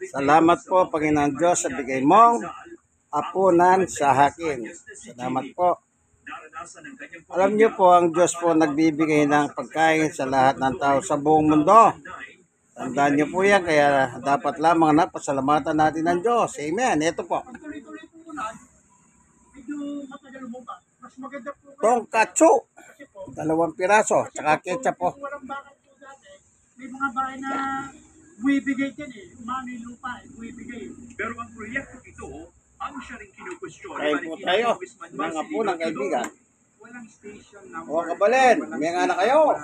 Salamat po, Panginoon Diyos, sa bigay mong apunan sa akin. Salamat po. Alam niyo po, ang Diyos po nagbibigay ng pagkain sa lahat ng tao sa buong mundo. Tandaan niyo po yan, kaya dapat lamang na pasalamatan natin ng Diyos. Amen. Ito po. Tonkatsu. 2 piraso. Tsaka ketchup po. May mga bahay na buwibigay dyan eh. Umano yung lupa eh, buwibigay. Pero ang proyekto ito, ang siya rin kinukwestiyon. Kain po tayo. Mga po ng kaibigan. Walang station number. O kabalin, may nga na kayo.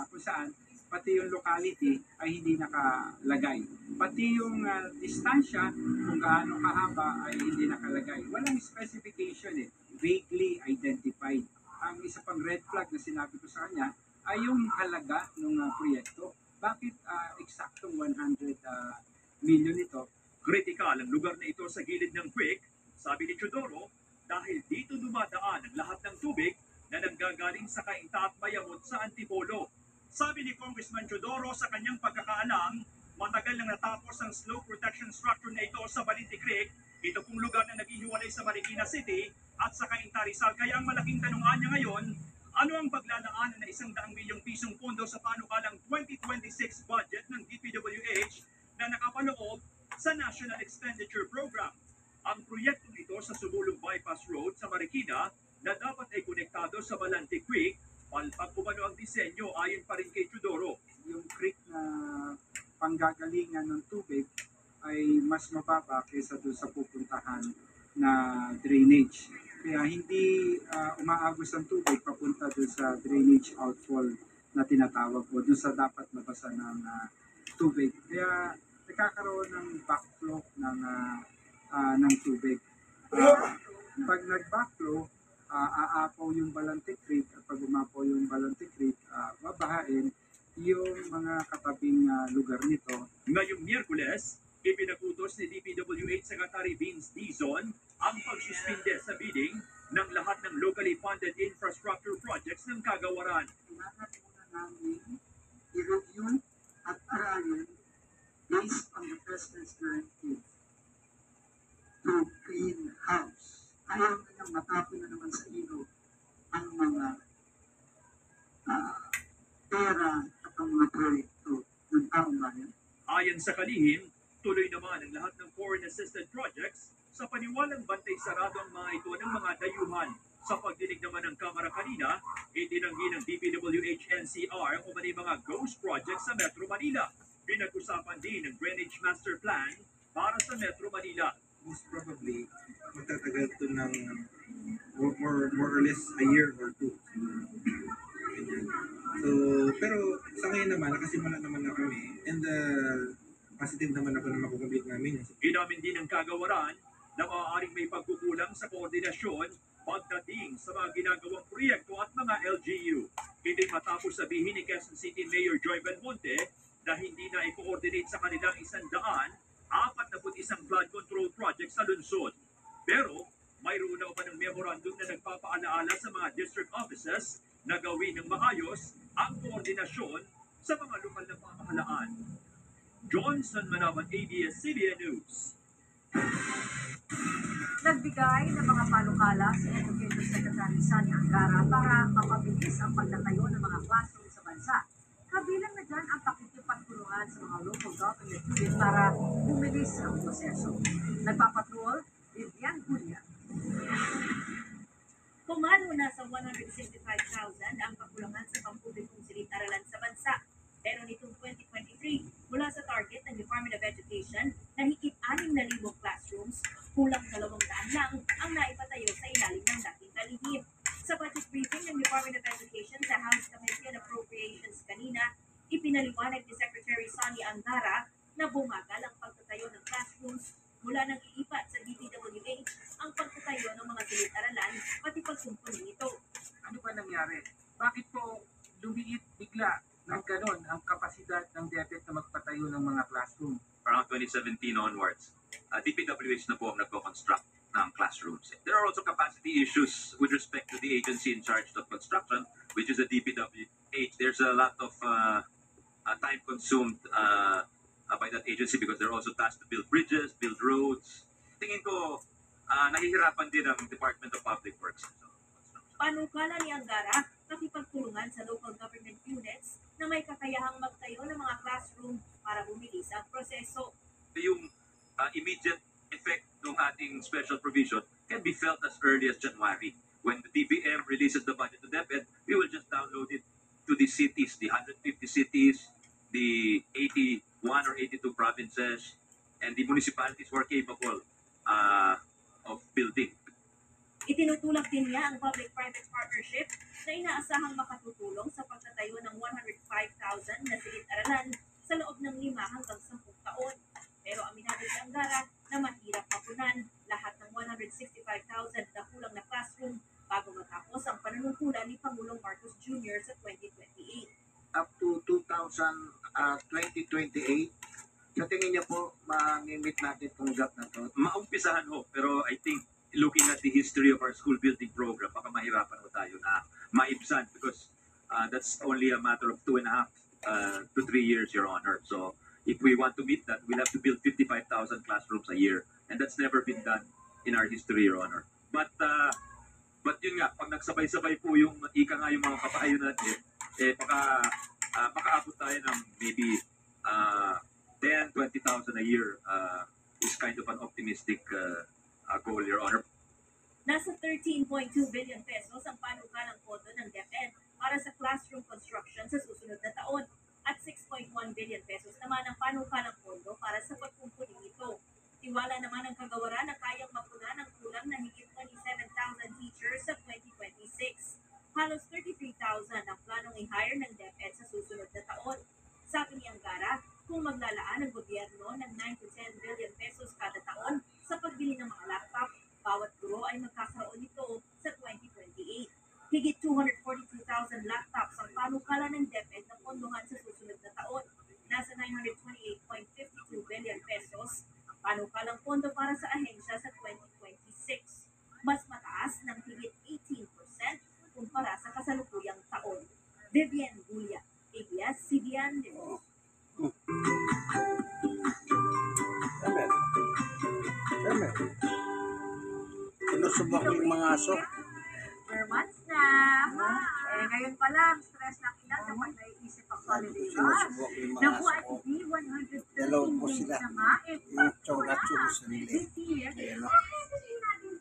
Kung saan, pati yung locality ay hindi nakalagay. Pati yung distansya, kung gaano kahaba ay hindi nakalagay. Walang specification eh. Vaguely identified. Ang isa pang red flag na sinabi ko sa kanya ay yung halaga ng proyekto. Bakit eksaktong 100 million ito? Kritikal ang lugar na ito sa gilid ng creek, sabi ni Chodoro, dahil dito dumadaan ang lahat ng tubig na nanggagaling sa Cainta at Mayamot sa Antipolo. Sabi ni Congressman Chodoro sa kanyang pagkakaalam, matagal nang natapos ang slope protection structure na ito sa Balinte Creek. Ito pong lugar na naghihiwalay sa Marikina City at sa Cainta Rizal. Kaya ang malaking tanungan niya ngayon, ano ang paglalaanan na 100 milyong pisong pondo sa panukalang 2026 budget ng DPWH na nakapaloob sa National Expenditure Program? Ang proyektong ito sa Sumulong Bypass Road sa Marikina na dapat ay konektado sa Balante Creek, palpag umano ang disenyo ayon pa rin kay Chodoro. Yung creek na panggagalingan ng tubig ay mas mababa kaysa doon sa pupuntahan na drainage. Kaya hindi umaagos ang tubig papunta doon sa drainage outfall na tinatawag po, doon sa dapat labasan ng tubig. Kaya nagkakaroon ng backflow ng tubig. Pag nag-backflow, aapaw yung Balante Creek, at pag umapaw yung Balante Creek, babahain yung mga katabing lugar nito. Ngayong Miyerkules, ipinagutos ni DPWH Secretary Vince Dizon ang pagsuspinde sa bidding ng lahat ng locally funded infrastructure projects ng kagawaran. Kailangan muna namin i-review at aralin based on the President's directive to clean house. Ayaw na matapon na naman sa ilo ang mga pera at ang mga proyekto ng taong bayan. Ayon sa kalihim, tuloy naman ang lahat ng foreign assisted projects sa paniwalang bantay sarado ang mga ito ng mga dayuhan. Sa pagdinig naman ng Kamara kanina, itinanggi ng DPWH NCR ang umani mga ghost projects sa Metro Manila. Pinag-usapan din ng Drainage Master Plan para sa Metro Manila. Most probably, magtatagal ito ng more or less a year or two. So, pero sa ngayon naman, nakasimula naman na kami, and positive naman ako na makukomplete namin. Inamin din ng kagawaran na maaaring may pagkukulang sa koordinasyon pagdating sa mga ginagawang proyekto at mga LGU. Hindi matapos sabihin ni Quezon City Mayor Joy Belmonte na hindi na i-coordinate sa kanilang 141 flood control project sa lungsod. Pero mayroon na pa ng memorandum na nagpapaalaala sa mga district offices na gawin ng maayos ang koordinasyon sa mga lokal na pamahalaan. Johnson Manaban, ABS-CBN News. Nagbigay ng mga panukala si Education Secretary Sani Angara para mapabilis ang pagtatayo ng mga classroom sa bansa. Kabilang na dyan ang pakikipagtulungan sa mga local government unit para bumilis ang proseso. Nagpapatrol, Vivian Julia. Pumalo na sa 165,000 ang kakulangan sa pampublikong silid-aralan sa bansa. Pero nitong 2023, mula sa target ng Department of Education na higit 6,000 classrooms, kulang 200 lang ang naipatayo sa ilalim ng dating kalihim. Sa budget briefing ng Department of Education sa House Committee on Appropriations kanina, ipinaliwanag ni Secretary Sani Angara na bumagal ang pagtatayo ng classrooms mula nang iipat sa DPWH ang pagtatayo ng mga silid-aralan pati pagsumpuni nito. Ano ba nangyari? Bakit po lumiit bigla ng ganon ang kapasidad ng DepEd na magpatayo ng mga classroom? Around 2017 onwards, DPWH na po ang nagko-construct ng classrooms. There are also capacity issues with respect to the agency in charge of construction, which is the DPWH. There's a lot of time-consumed by that agency because they're also tasked to build bridges, build roads. Tingin ko, nahihirapan din ang Department of Public Works. Panukala ni Angara, nakipagtulungan sa local government units na may kakayahang magtayo ng mga classroom para bumilis ang proseso. Yung immediate effect ng ating special provision can be felt as early as January. When the DBM releases the budget to DepEd, we will just download it to the cities, the 150 cities, the 81 or 82 provinces, and the municipalities who are capable of building. Itinutulak din niya ang public-private partnership na inaasahang makatutulong sa pagtatayo ng 105,000 na silid-aralan sa loob ng 5 hanggang 10 taon. Pero aminado si Angara na mahirap mapunan lahat ng 165,000 na kulang na classroom bago matapos ang panunungkulan ni Pangulong Marcos Jr. sa 2028. Up to 2028, sa tingin niyo po, ma-meet natin itong gap na to? Maumpisahan ho, pero I think looking at the history of our school building program, baka mahirapan ho tayo na maibsan because that's only a matter of 2.5 to 3 years, Your Honor. So if we want to meet that, we'll have to build 55,000 classrooms a year. And that's never been done in our history, Your Honor. But yun nga, pag nagsabay-sabay po yung ika nga yung mga kapahayo natin, makaabot tayo ng maybe 10, 20,000 a year is kind of an optimistic goal, Your Honor. Nasa 13.2 billion pesos ang panukalang pondo ng DepEd para sa classroom construction sa susunod na taon at 6.1 billion pesos naman ang panukalang pondo para sa pagkumpuni nito. Tiwala naman ang kagawaran na kayang mapunan ang kulang na higit 27,000 teachers sa 2026. Halos 33,000 ang planong i-hire ng DepEd sa susunod na taon. Sabi ni Angara, kung maglalaan ang gobyerno ng 9 to 10 billion pesos kada taon sa pagbili ng mga laptop, bawat guro ay magkakaroon nito sa 2028. Higit 242,000 laptops ang panukala ng DepEd na pondohan sa susunod na taon. Nasa 928.52 billion pesos ang panukalang pondo para sa ahensya sa 2026. Mas mataas ng higit 18% kumpara sa kasalukuyang taon. Vivian Gulia, ABS-CBN News. Tama. Sinusubok yung mga aso. 4 months na. Ngayon pa lang, stress na kita kapag naiisip ang holiday rush. Sinusubok yung mga Naku, aso at ko. hindi 113 Dalawa po days sila. na nga. Yung tsura-tsura sa nila. This year, Ayan, no? bakit hindi natin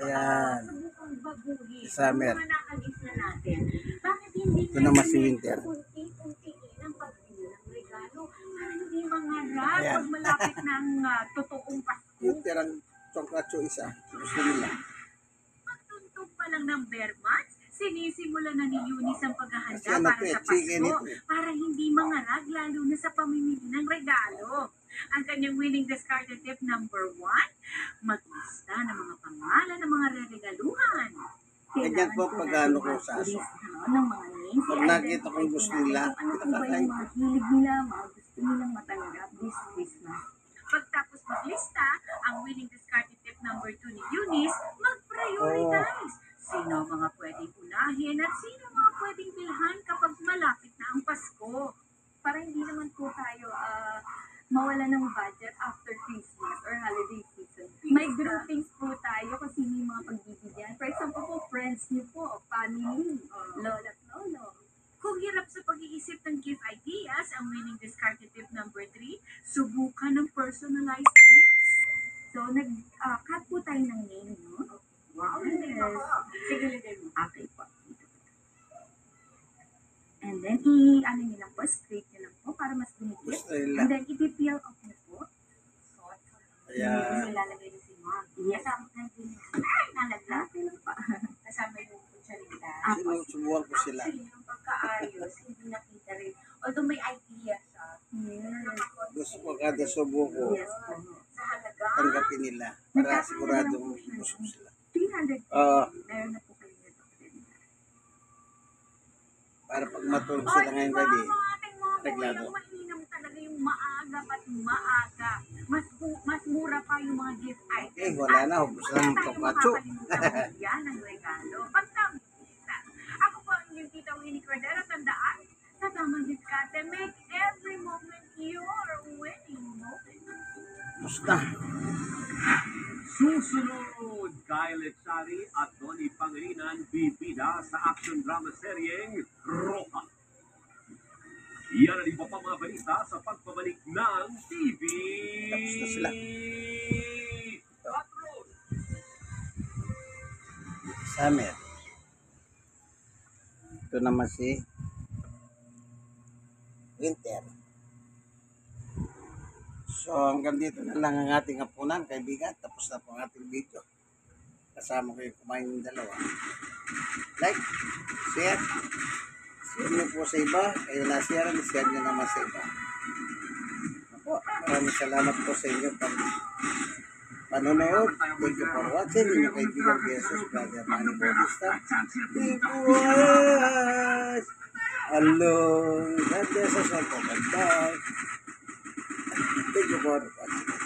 Ayan. subukang baguhin Si Summer. yung mga nakagis na natin? Bakit hindi Ito naman si Winter. unti-untiin ang pagbili ng regalo para hindi mangarap Ayan. pag malapit ng totoong Pasko? Yung tirang tsura-tsura isa. Gusto nila. Pagtuntog pa lang ng bare months, sinisimula na ni Eunice ang paghahanda Kasi ano para to eh, sa chicken Pasko ito eh. para hindi mangarag lalo na sa pamimili ng regalo. Ang kanyang winning discarded tip number 1, maglista ng mga pangalan ng mga reregaluhan. Ganyan po Kailangan pag-ano natin ko sa aso. mag-list ng mga names. Pag nakita kong gusto nila, Ano po ba pinakakain yung mga hilig nila, mga gusto nilang matanggap this Christmas. Pagtapos maglista, ang winning discarded tip number 2 ni Eunice, mag-prioritize. Sino ang mga pwedeng unahin at sino ang mga pwedeng bilhan kapag malapit na ang Pasko. Para hindi naman po tayo mawala ng budget after Christmas or holiday season. May groupings po tayo kasi may mga pagbibigyan. For example po, friends niyo po, family, lola at lolo. Kung hirap sa pag-iisip ng gift ideas, ang winning discarded tip number 3, subukan ng personalized gifts. So, nag-cut po tayo ng name, no? Wow, yes. Sige, lagay mo. Okay po. And then, ano nyo lang po, straight nyo lang po para mas dumikit. Gusto nila. And then, ipipeel off nyo po. Ayan. Nilalagay nyo si Mom. Yes. Ay, nalaglag. Lang pa. Kasama yung kutsarita. Sinusubukan ko sila. Actually, yung pagkaayos, hindi nakita rin. Although may idea siya. Gusto ko kada subo ko, Yes po. Sa halaga, tanggapin nila. Para siguradong busog sila. 300. Oo. Meron na po kayo nito. Para pag matulog sila ngayong gabi, reglado. Mainam talaga yung maaga at maaga. Mas mura pa yung mga gift items. Eh, wala na. Ubus na ng tokacho. Yan ang regalo. Pagtapos, ako po ang inyong tita Winnie Cordero. Tandaan, sa tamang diskarte, make every moment your winning Tapos na. Susunod, Kyle Echari at Donnie Pangilinan bibida sa action drama seryeng Roca. Yan ang iba pa mga balita sa pagpabalik ng TV. Tapos na sila. Patron. Summer. Ito naman si Winter. So hanggang dito na lang ang ating hapunan, kaibigan. Tapos na po ang ating video. Kasama ko yung kumain ng dalawa. Like, share. Share nyo po sa iba. Kayo na-share, share nyo naman sa iba. Ako, maraming salamat po sa inyo panonood. Thank you for watching. Inyo kaibigan Jesus, Brother Manny Bautista. Iguas! Alone. God bless us all. Bye-bye. Thank you for watching.